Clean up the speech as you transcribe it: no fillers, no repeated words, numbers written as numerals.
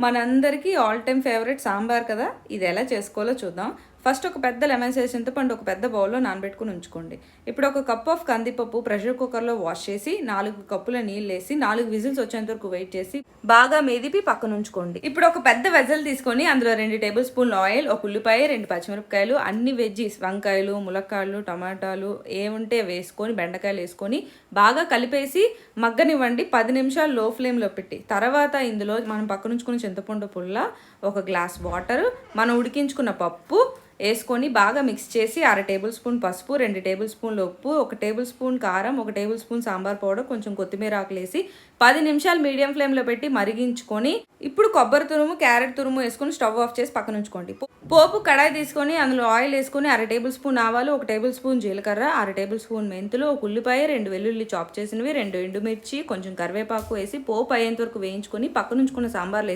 మనందరికీ all time favourite sambar కదా. ఇది ఎలా చేసుకోవాలో చూద్దాం. ఫస్ట్ ఒక పెద్ద లెమన్ సైజ్ చింతపండు ఒక పెద్ద బౌల్లో నానబెట్టుకుని ఉంచుకోండి. ఇప్పుడు ఒక కప్ ఆఫ్ కందిపప్పు ప్రెషర్ కుక్కర్లో వాష్ చేసి 4 కప్పుల నీళ్ళు వేసి 4 విజిల్స్ వచ్చేంత వరకు వెయిట్ చేసి బాగా మెదిపి పక్కన ఉంచుకోండి. ఇప్పుడు ఒక పెద్ద వెజల్ తీసుకొని అందులో 2 టేబుల్ స్పూన్ల ఆయిల్, ఒక ఉల్లిపాయ, 2 పచ్చిమిరపకాయలు, అన్ని వెజ్జీస్ వంకాయలు, ములక్కాడలు, టమాటాలు ఏముంటే వేసుకొని బెండకాయలు వేసుకొని బాగా కలిపేసి మగ్గనివ్వండి. 10 నిమిషాలు లో ఫ్లేమ్లో పెట్టి తర్వాత ఇందులో మనం పక్కన ఉంచుకున్న చింతపండు పుల్ల, ఒక గ్లాస్ వాటర్, మనం ఉడికించుకున్న పప్పు వేసుకొని బాగా మిక్స్ చేసి 1/2 టేబుల్ స్పూన్ పసుపు, 2 టేబుల్ స్పూన్ల ఉప్పు, 1 టేబుల్ స్పూన్ కారం, 1 టేబుల్ స్పూన్ సాంబార్ పౌడర్, కొంచెం కొత్తిమీర ఆకులు వేసి 10 నిమిషాలు మీడియం ఫ్లేమ్లో పెట్టి మరిగించుకొని ఇప్పుడు కొబ్బరి తురుము, క్యారెట్ తురుము వేసుకొని స్టవ్ ఆఫ్ చేసి పక్కన ఉంచుకోండి. పోపు కడాయి తీసుకొని అందులో ఆయిల్ వేసుకొని 1/2 టేబుల్ స్పూన్ ఆవాలు, 1 టేబుల్ స్పూన్ జీలకర్ర, 1/2 టేబుల్ స్పూన్ మెంతులు, 1 ఉల్లిపాయ, 2 వెల్లుల్లి చాప్ చేసినవి, 2 ఎండుమిర్చి, కొంచెం కరివేపాకు వేసి పోపు అయ్యేంత వరకు వేయించుకొని పక్కన ఉంచుకున్న సాంబార్లు వేసి